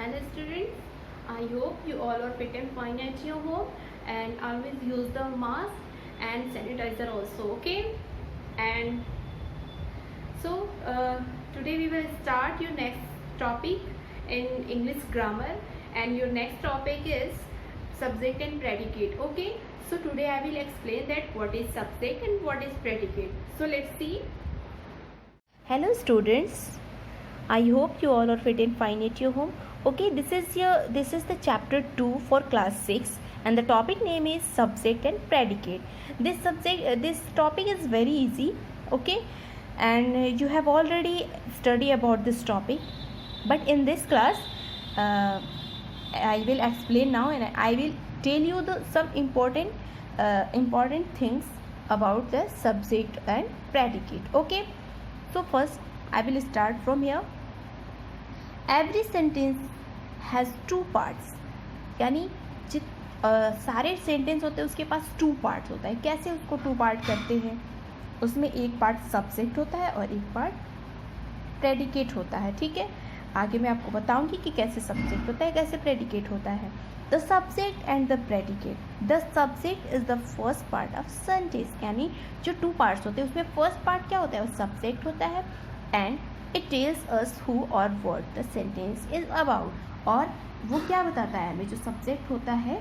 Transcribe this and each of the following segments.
Hello students, I hope you all are fit and fine at your home and always use the mask and sanitizer also, okay? And so today we will start your next topic in English grammar, and your next topic is subject and predicate, okay? So today I will explain that what is subject and what is predicate. So let's see. Hello students, I hope you all are fit and fine at your home. Okay, this is the chapter 2 for class 6 and the topic name is subject and predicate. This topic is very easy, okay, and you have already studied about this topic, but in this class I will explain now and I will tell you some important things about the subject and predicate. Okay, so first I will start from here. Every sentence has two parts, यानी सारे sentence होते हैं उसके पास two parts होता है. कैसे उसको two part करते हैं? उसमें एक पार्ट सब्जेक्ट होता है और एक पार्ट प्रेडिकेट होता है. ठीक है, आगे मैं आपको बताऊंगी कि कैसे सब्जेक्ट होता है, कैसे प्रेडिकेट होता है. The subject and the predicate. The subject is the first part of sentence, यानी जो टू पार्ट्स होते हैं उसमें फर्स्ट पार्ट क्या होता है? वो सब्जेक्ट होता है and it tells us who और what the sentence is about. और वो क्या बताता है हमें? जो सब्जेक्ट होता है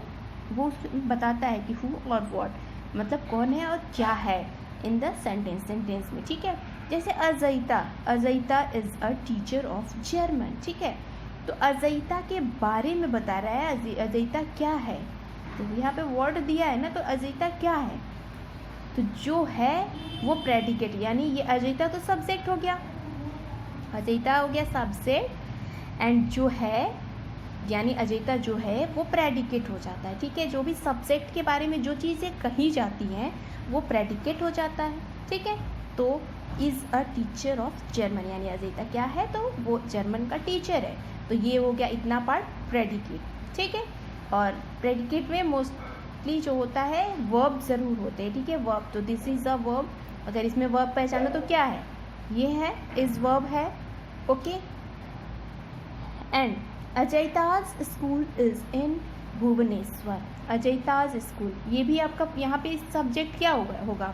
वो बताता है कि हु और व्हाट, मतलब कौन है और क्या है इन द सेंटेंस में. ठीक है, जैसे Ajaita is a teacher of German. ठीक है, तो अजैता के बारे में बता रहा है. अजैता क्या है? तो यहाँ पे वर्ड दिया है ना, तो अजैता क्या है? तो जो है वो प्रेडिकेट, यानी ये अजैता तो सब्जेक्ट हो गया, अजैता हो गया सब्जेक्ट, एंड जो है यानी अजैता जो है वो प्रेडिकेट हो जाता है. ठीक है, जो भी सब्जेक्ट के बारे में जो चीज़ें कही जाती हैं वो प्रेडिकेट हो जाता है. ठीक है, तो is a teacher of German, यानी अजैता क्या है? तो वो जर्मन का टीचर है. तो ये हो गया इतना पार्ट प्रेडिकेट. ठीक है, और प्रेडिकेट में मोस्टली जो होता है वर्ब ज़रूर होते हैं. ठीक है, वर्ब, तो दिस इज़ अ वर्ब. अगर इसमें वर्ब पहचाना तो क्या है? ये है, इज़ वर्ब है. Okay, and Ajaita's school is in Bhubaneswar. Ajaita's school, ये भी आपका यहाँ पे सब्जेक्ट क्या होगा?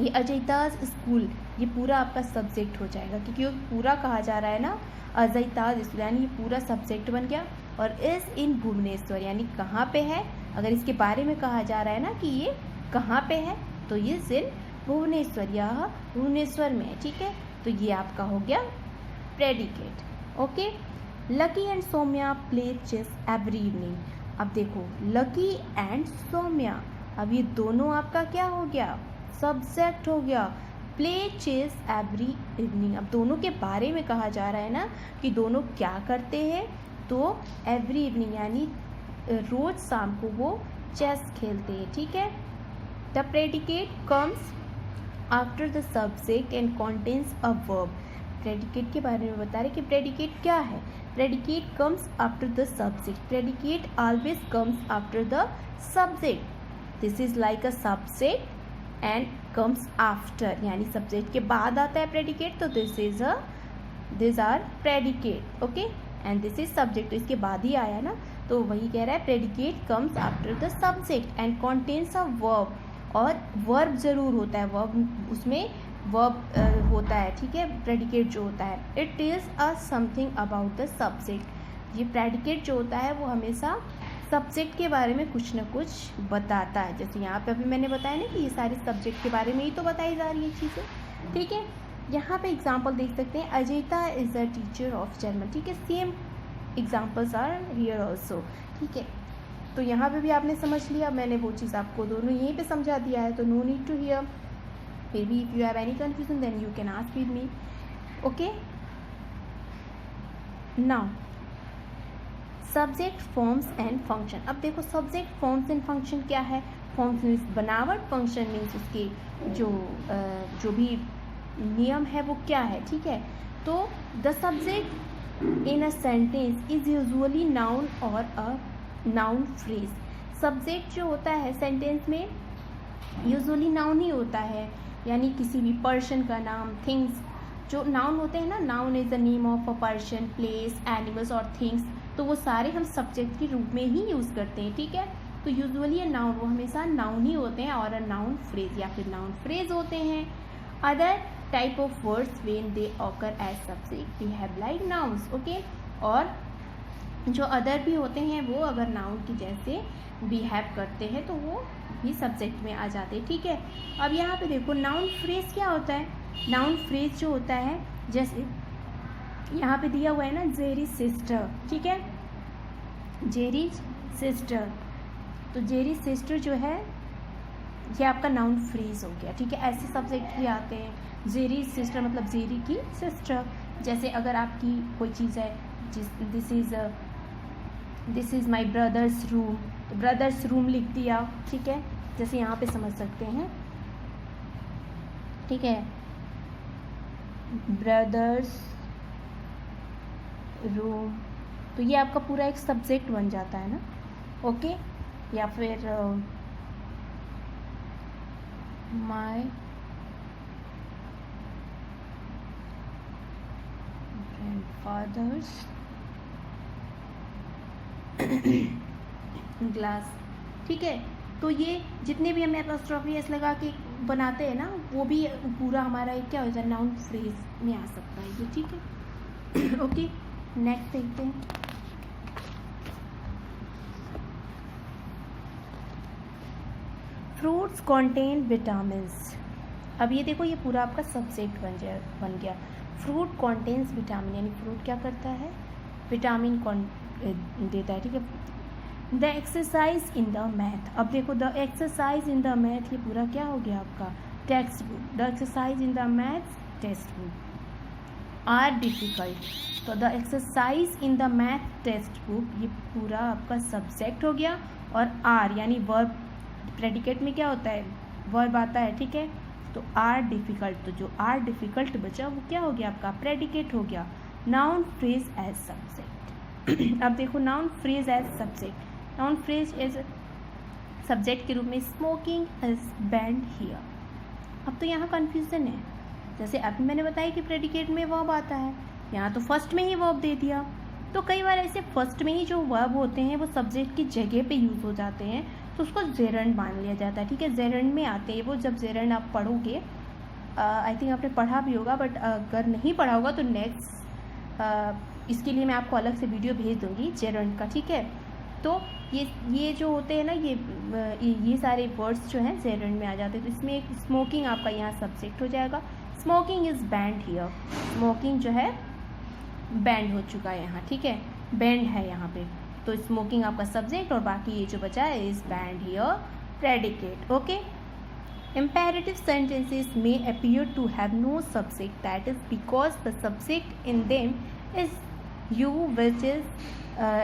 ये अजैताज स्कूल, ये पूरा आपका सब्जेक्ट हो जाएगा, क्योंकि वो पूरा कहा जा रहा है ना अजैताज स्कूल, यानी ये पूरा सब्जेक्ट बन गया. और इज़ इन भुवनेश्वर, यानी कहाँ पे है? अगर इसके बारे में कहा जा रहा है ना कि ये कहाँ पे है, तो इज़ इन भुवनेश्वर, यह भुवनेश्वर में है. ठीक है, तो ये आपका हो गया predicate. Okay, Lucky and Saumya play chess every evening. अब देखो, लकी एंड सौम्या, अब ये दोनों आपका क्या हो गया? सब्जेक्ट हो गया. प्ले चेस एवरी इवनिंग, अब दोनों के बारे में कहा जा रहा है ना कि दोनों क्या करते हैं? तो एवरी इवनिंग यानी रोज शाम को वो चेस खेलते हैं. ठीक है, the predicate comes after the subject and contains a verb. Predicate के बारे में बता रहे कि प्रेडिकेट क्या है? Predicate comes after the subject. Predicate always comes after the subject. This is like a subject and comes after, यानी subject के बाद आता है प्रेडिकेट, तो this are predicate. Okay, and this is subject, तो इसके बाद ही आया ना, तो वही कह रहा है predicate comes after the subject and contains a verb. और वर्ब ज़रूर होता है, वर्ब उसमें वर्ब होता है. ठीक है, प्रेडिकेट जो होता है, it tells us something about the subject. ये प्रेडिकेट जो होता है वो हमेशा सब्जेक्ट के बारे में कुछ ना कुछ बताता है. जैसे यहाँ पे अभी मैंने बताया ना कि ये सारे सब्जेक्ट के बारे में ही तो बताई जा रही है चीज़ें. ठीक है, यहाँ पे एग्जाम्पल देख सकते हैं, Ajaita is a teacher of German. ठीक है, same examples are here also. ठीक है, तो यहाँ पे भी आपने समझ लिया, मैंने वो चीज़ आपको दोनों यहीं पे समझा दिया है, तो नो नीड टू हियर. फिर भी if you have any confusion then you can ask with me. Okay, now subject, forms and function. अब देखो, सब्जेक्ट, फॉर्म्स एंड फंक्शन क्या है? फॉर्म्स मीन्स बनावट, फंक्शन मीन्स उसके जो भी नियम है वो क्या है. ठीक है, तो the subject in a sentence is usually noun और अ नाउन फ्रेज. सब्जेक्ट जो होता है सेंटेंस में यूजुअली नाउन ही होता है, यानी किसी भी पर्सन का नाम, थिंग्स जो नाउन होते हैं ना, noun is the name of a person, place, animals और थिंग्स, तो वो सारे हम सब्जेक्ट के रूप में ही यूज़ करते हैं, ठीक है। तो यूजुअली ये नाउन वो हमेशा नाउन ही होते हैं और नाउन फ्रेज या फिर नाउन फ्रेज होते हैं। Other type of words when they occur as subject behave like nouns, okay. और जो अदर भी होते हैं वो अगर नाउन की जैसे बिहेव करते हैं तो वो भी सब्जेक्ट में आ जाते हैं, ठीक है। अब यहाँ पे देखो नाउन फ्रेज क्या होता है। नाउन फ्रेज जो होता है, जैसे यहाँ पे दिया हुआ है ना, जेरी सिस्टर, ठीक है, जेरी सिस्टर, तो जेरी सिस्टर जो है ये आपका नाउन फ्रेज हो गया, ठीक है। ऐसे सब्जेक्ट भी आते हैं, जेरी सिस्टर मतलब जेरी की सिस्टर। जैसे अगर आपकी कोई चीज़ है, this is my brothers room, तो ब्रदर्स रूम लिख दिया, ठीक है, जैसे यहाँ पे समझ सकते हैं, ठीक है, ब्रदर्स रूम, तो ये आपका पूरा एक सब्जेक्ट बन जाता है ना, ओके। या फिर माय ग्रैंडफादर्स ग्लास, ठीक है। तो ये जितने भी हम एपोस्ट्रोफी एस लगा के बनाते हैं ना, वो भी पूरा हमारा एक क्या हो जाता है, नाउन फ्रेज में आ सकता है ये, ठीक है। ओके, नेक्स्ट देखते हैं। Fruits contain vitamins. अब ये देखो, ये पूरा आपका सब्जेक्ट बन गया। फ्रूट कॉन्टेन्स विटामिन, यानी फ्रूट क्या करता है, विटामिन देता है, ठीक है। The exercise in the math, अब देखो the exercise in the math, ये पूरा क्या हो गया आपका text book. The exercise in the math text book are difficult, तो the exercise in the math text book, ये पूरा आपका सब्जेक्ट हो गया। और आर यानी वर्ब, प्रेडिकेट में क्या होता है, वर्ब आता है, ठीक है। तो आर डिफ़िकल्ट, तो जो आर डिफ़िकल्ट बचा वो क्या हो गया आपका प्रेडिकेट हो गया। Noun phrase as subject. अब देखो noun phrase as subject, noun phrase as subject के रूप में स्मोकिंग इज बैंड हियर। अब तो यहाँ कन्फ्यूज़न है, जैसे अभी मैंने बताया कि प्रेडिकेट में वर्ब आता है, यहाँ तो फर्स्ट में ही वर्ब दे दिया। तो कई बार ऐसे फर्स्ट में ही जो वर्ब होते हैं वो सब्जेक्ट की जगह पे यूज़ हो जाते हैं, तो उसको जेरंड मान लिया जाता है, ठीक है। जेरंड में आते हैं वो, जब जेरंड आप पढ़ोगे, आई थिंक आपने पढ़ा भी होगा, बट अगर नहीं पढ़ा होगा तो नेक्स्ट इसके लिए मैं आपको अलग से वीडियो भेज दूँगी जेरंड का, ठीक है। तो ये जो होते हैं ना, ये सारे वर्ड्स जो हैं जेरंड में आ जाते हैं। तो इसमें एक स्मोकिंग आपका यहाँ सब्जेक्ट हो जाएगा। Smoking is band here, smoking जो है बैंड हो चुका है यहाँ, ठीक है, बैंड है यहाँ पे। तो स्मोकिंग आपका सब्जेक्ट और बाकी ये जो बचा है is band here predicate, okay. Imperative sentences may appear to have no subject, that is because the subject in them is you, which is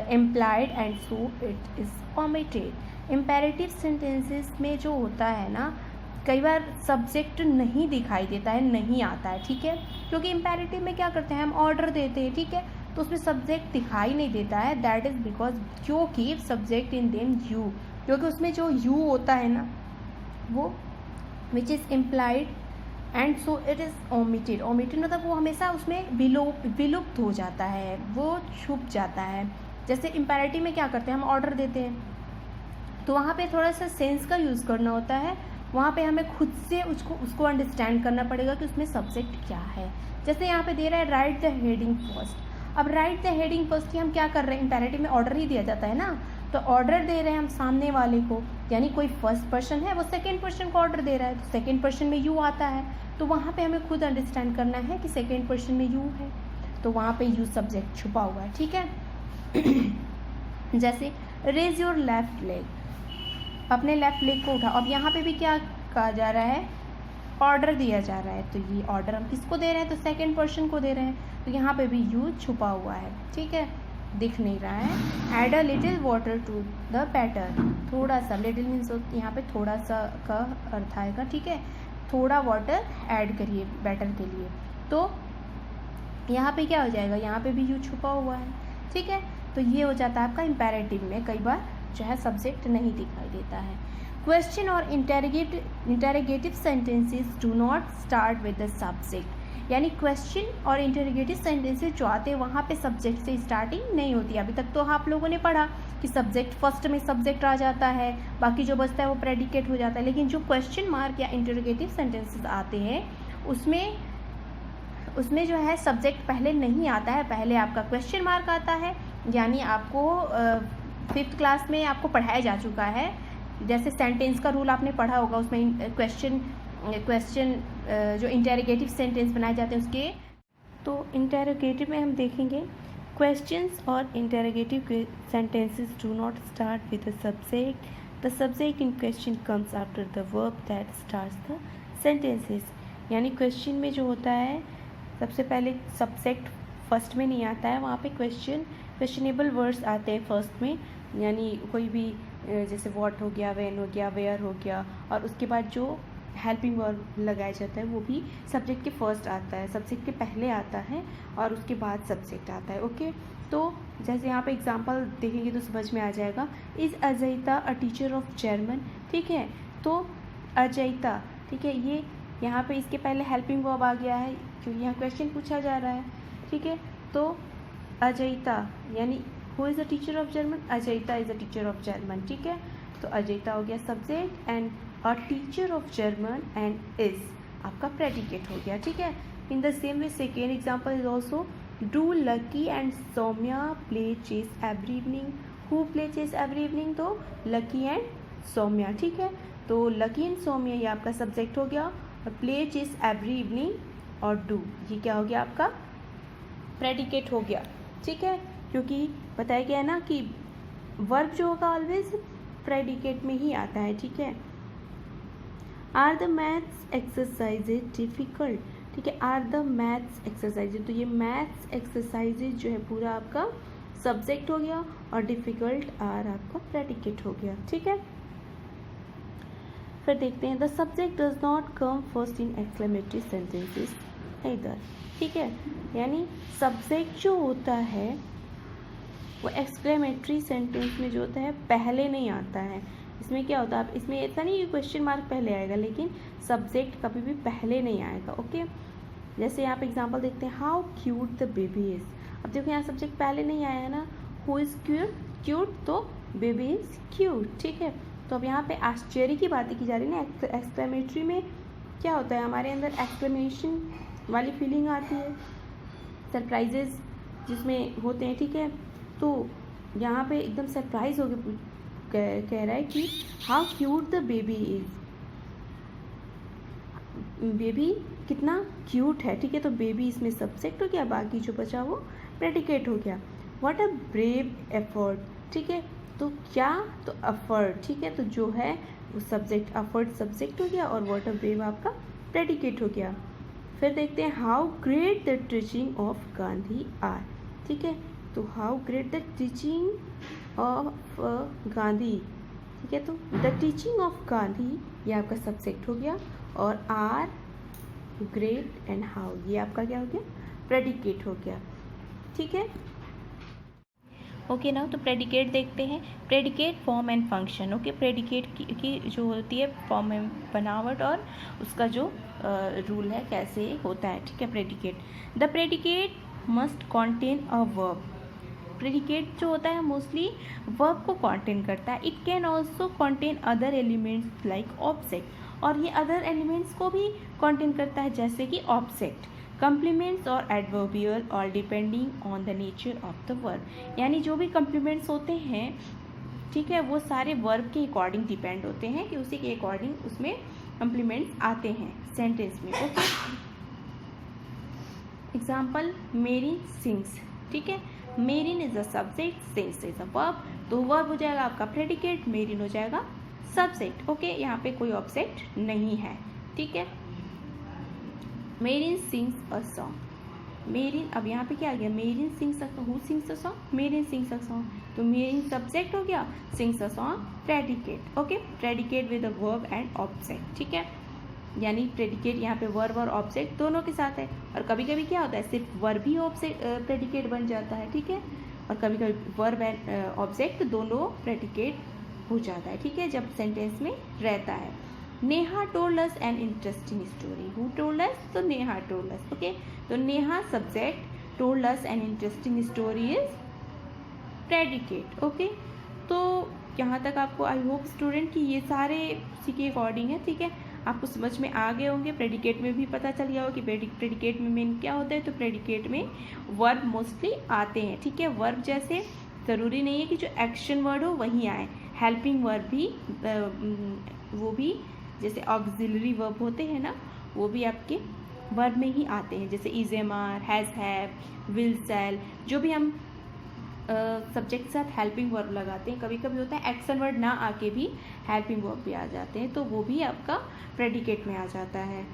implied and so it is omitted. Imperative sentences में जो होता है ना, कई बार subject नहीं दिखाई देता है, नहीं आता है, ठीक है, क्योंकि इम्पेरेटिव में क्या करते हैं हम ऑर्डर देते हैं, ठीक है, तो उसमें सब्जेक्ट दिखाई नहीं देता है। दैट इज़ बिकॉज क्योंकि सब्जेक्ट इन देम यू, क्योंकि उसमें जो यू होता है ना वो which is implied and so it is omitted. Omitted मतलब वो हमेशा उसमें विलुप्त हो जाता है, वो छुप जाता है। जैसे इम्पेरेटिव में क्या करते हैं हम ऑर्डर देते हैं, तो वहाँ पे थोड़ा सा सेंस का यूज़ करना होता है, वहाँ पे हमें खुद से उसको अंडरस्टैंड करना पड़ेगा कि उसमें सब्जेक्ट क्या है। जैसे यहाँ पे दे रहा है राइट द हेडिंग फर्स्ट, अब राइट द हेडिंग फर्स्ट की हम क्या कर रहे हैं, इम्पेरेटिव में ऑर्डर ही दिया जाता है ना, तो ऑर्डर दे रहे हैं हम सामने वाले को, यानी कोई फर्स्ट पर्सन है वो सेकंड पर्सन को ऑर्डर दे रहा है, तो सेकंड पर्सन में यू आता है, तो वहाँ पे हमें खुद अंडरस्टैंड करना है कि सेकंड पर्सन में यू है, तो वहाँ पे यू सब्जेक्ट छुपा हुआ है, ठीक है। जैसे रेज योर लेफ्ट लेग, अपने लेफ्ट लेग को उठा, अब यहाँ पे भी क्या कहा जा रहा है, ऑर्डर दिया जा रहा है, तो ये ऑर्डर हम किसको दे रहे हैं, तो सेकंड पर्सन को दे रहे हैं, तो यहाँ पे भी यू छुपा हुआ है, ठीक है, दिख नहीं रहा है। Add a little water to the batter, थोड़ा सा, लिटिल मीन्स यहाँ पे थोड़ा सा का अर्थ आएगा, ठीक है, थोड़ा वाटर ऐड करिए बैटर के लिए, तो यहाँ पे क्या हो जाएगा, यहाँ पे भी यू छुपा हुआ है, ठीक है। तो ये हो जाता है आपका इम्पेरेटिव में कई बार जो है सब्जेक्ट नहीं दिखाई देता है। क्वेश्चन और interrogative sentences do not start with the subject. यानी क्वेश्चन और इंटरोगेटिव सेंटेंसेस जो आते हैं वहाँ पे सब्जेक्ट से स्टार्टिंग नहीं होती। अभी तक तो आप लोगों ने पढ़ा कि सब्जेक्ट फर्स्ट में सब्जेक्ट आ जाता है, बाकी जो बचता है वो प्रेडिकेट हो जाता है, लेकिन जो क्वेश्चन मार्क या इंटरोगेटिव सेंटेंसेस आते हैं उसमें जो है सब्जेक्ट पहले नहीं आता है, पहले आपका क्वेश्चन मार्क आता है। यानी आपको 5th क्लास में आपको पढ़ाया जा चुका है, जैसे सेंटेंस का रूल आपने पढ़ा होगा, उसमें क्वेश्चन जो इंटरोगेटिव सेंटेंस बनाए जाते हैं उसके। तो इंटरोगेटिव में हम देखेंगे क्वेश्चंस और interrogative sentences do not start with the subject in question comes after the verb that starts the sentences. यानी क्वेश्चन में जो होता है सबसे पहले सब्जेक्ट फर्स्ट में नहीं आता है, वहाँ पे क्वेश्चनेबल वर्ड्स आते हैं फर्स्ट में, यानी कोई भी जैसे व्हाट हो गया, व्हेन हो गया, वेयर हो गया, और उसके बाद जो हेल्पिंग वर्ब लगाया जाता है वो भी सब्जेक्ट के फर्स्ट आता है, सब्जेक्ट के पहले आता है और उसके बाद सब्जेक्ट आता है। ओके, तो जैसे यहाँ पे एग्जांपल देखेंगे तो समझ में आ जाएगा। Is Ajaita a teacher of German, ठीक है, तो अजयता, ठीक है, ये यहाँ पे इसके पहले हेल्पिंग वर्ब आ गया है क्योंकि यहाँ क्वेश्चन पूछा जा रहा है, ठीक है। तो अजयता यानी who is a teacher of German, Ajaita is a teacher of German, ठीक है। तो अजयता हो गया subject and a teacher of German and is आपका प्रेडिकेट हो गया, ठीक है। In the same way second example is also do Lucky and Saumya play chess every evening, who play chess every evening, तो लकी एंड सौम्या, ठीक है। तो लकी एंड सौम्या ये आपका सब्जेक्ट हो गया, और प्ले चेस एवरी इवनिंग और डू ये क्या हो गया आपका प्रेडिकेट हो गया, ठीक है। क्योंकि बताया गया है ना कि वर्ब जो होगा ऑलवेज प्रेडिकेट में ही आता है, ठीक है। Are the maths exercises difficult, ठीक है, आर द मैथ्स एक्सरसाइजेज, तो ये मैथ्स एक्सरसाइजेज जो है पूरा आपका सब्जेक्ट हो गया और डिफिकल्ट आर आपका प्रेडिकेट हो गया, ठीक है। फिर देखते हैं the subject does not come first in exclamatory sentences इधर, ठीक है, यानी सब्जेक्ट जो होता है वो एक्सक्लेमेटरी सेंटेंस में जो होता है पहले नहीं आता है। इसमें क्या होता है, इसमें ऐसा नहीं कि क्वेश्चन मार्क पहले आएगा, लेकिन सब्जेक्ट कभी भी पहले नहीं आएगा, ओके। जैसे यहाँ पे एग्जांपल देखते हैं, how cute the baby is, अब देखो यहाँ सब्जेक्ट पहले नहीं आया है ना, हु इज़ क्यूट, तो बेबी इज़ क्यूट, ठीक है। तो अब यहाँ पे आश्चर्य की बातें की जा रही है ना, एक्सक्लेमेटरी में क्या होता है, हमारे अंदर एक्सक्लेमेशन वाली फीलिंग आती है, सरप्राइजेज जिसमें होते हैं, ठीक है। तो यहाँ पे एकदम सरप्राइज होकर कह रहा है कि how cute the baby is, baby कितना क्यूट है, ठीक है। तो बेबी इसमें सब्जेक्ट हो गया, बाकी जो बचा वो प्रेडिकेट हो गया। व्हाट अ ब्रेव एफर्ट, ठीक है, तो क्या, तो एफर्ट, ठीक है, तो जो है वो सब्जेक्ट, एफर्ट सब्जेक्ट हो गया और व्हाट अ ब्रेव आपका प्रेडिकेट हो गया। फिर देखते हैं how great the teaching of Gandhi are, ठीक है, तो how great the teaching of Gandhi, ठीक है, तो द टीचिंग ऑफ गांधी ये आपका सब्जेक्ट हो गया और आर, ग्रेट एंड हाउ ये आपका क्या हो गया, प्रेडिकेट हो गया, ठीक है। ओके ना, तो प्रेडिकेट देखते हैं, predicate form and function, okay. Predicate की जो होती है फॉर्म एंड बनावट और उसका जो रूल है कैसे होता है, ठीक है। Predicate, the predicate must contain a verb, predicate जो होता है मोस्टली वर्ब को कॉन्टेन करता है। It can also contain other elements like object, और ये अदर एलिमेंट्स को भी कॉन्टेन करता है जैसे कि ऑब्जेक्ट, कम्प्लीमेंट्स और एडवर्बियल, और depending on the nature of the verb, यानी जो भी कम्प्लीमेंट्स होते हैं, ठीक है, वो सारे वर्ब के अकॉर्डिंग डिपेंड होते हैं कि उसी के अकॉर्डिंग उसमें कम्प्लीमेंट्स आते हैं सेंटेंस में, ओके। एग्जाम्पल मेरिन सिंग्स, ठीक है, marine is a subject, sings is a verb, तो वर्ब हो जाएगा आपका प्रेडिकेट, मेरिन हो जाएगा सब्जेक्ट, ओके। यहाँ पे कोई ऑब्जेक्ट नहीं है, ठीक है। Marine sings a song, marine, अब यहाँ पे क्या आ गया, marine sings a song, who sings a song, marine sings a song, तो मेरिन सब्जेक्ट हो गया, sings a song predicate, okay. Predicate with a verb and object, ठीक है, यानी प्रेडिकेट यहाँ पे वर्ब और ऑब्जेक्ट दोनों के साथ है, और कभी कभी क्या होता है सिर्फ वर्ब ही ऑब्जेक्ट प्रेडिकेट बन जाता है, ठीक है, और कभी कभी वर्ब एंड ऑब्जेक्ट दोनों प्रेडिकेट हो जाता है, ठीक है, जब सेंटेंस में रहता है। Neha told us an interesting story. Who told us? तो नेहा टोल्ड अस. ओके, तो Neha subject, told us an interesting story is predicate. Okay, तो यहाँ तक आपको आई होप स्टूडेंट कि ये सारे उसी के अकॉर्डिंग है. ठीक है, आपको समझ में आ गए होंगे. प्रेडिकेट में भी पता चल गया हो कि प्रेडिकेट में मेन क्या होता है. तो प्रेडिकेट में वर्ब मोस्टली आते हैं. ठीक है, वर्ब जैसे ज़रूरी नहीं है कि जो एक्शन वर्ड हो वहीं आए. हेल्पिंग वर्ब भी वो भी जैसे ऑक्सिलरी वर्ब होते हैं ना, वो भी आपके वर्ब में ही आते हैं. जैसे is, am, are, has, have, will, shall, जो भी हम सब्जेक्ट के साथ हेल्पिंग वर्ब लगाते हैं. कभी कभी होता है एक्शन वर्ड ना आके भी हेल्पिंग वर्ब भी आ जाते हैं, तो वो भी आपका प्रेडिकेट में आ जाता है.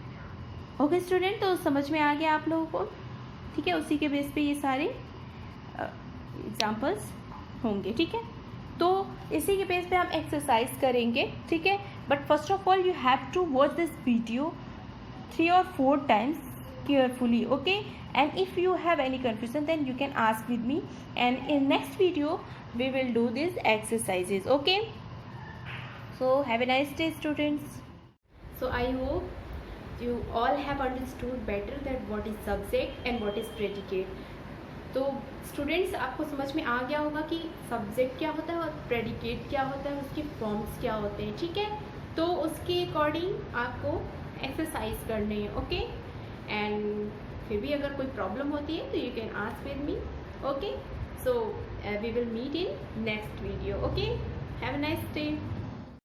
ओके स्टूडेंट, तो समझ में आ गया आप लोगों को. ठीक है, उसी के बेस पे ये सारे एग्जाम्पल्स होंगे. ठीक है, तो इसी के बेस पे हम एक्सरसाइज करेंगे. ठीक है, but first of all you have to watch this video 3 or 4 times carefully. Okay, and if you have any confusion then you can ask with me, and in next video we will do these exercises. Okay, so have a nice day students. So I hope you all have understood better that what is subject and what is predicate. तो students आपको समझ में आ गया होगा कि subject क्या होता है और प्रेडिकेट क्या होता है, उसके फॉर्म्स क्या होते हैं. ठीक है, तो उसके अकॉर्डिंग आपको एक्सरसाइज करने हैं. ओके, एंड फिर भी अगर कोई प्रॉब्लम होती है तो you can ask with me. Okay, so we will meet in next video. Okay, have a nice day.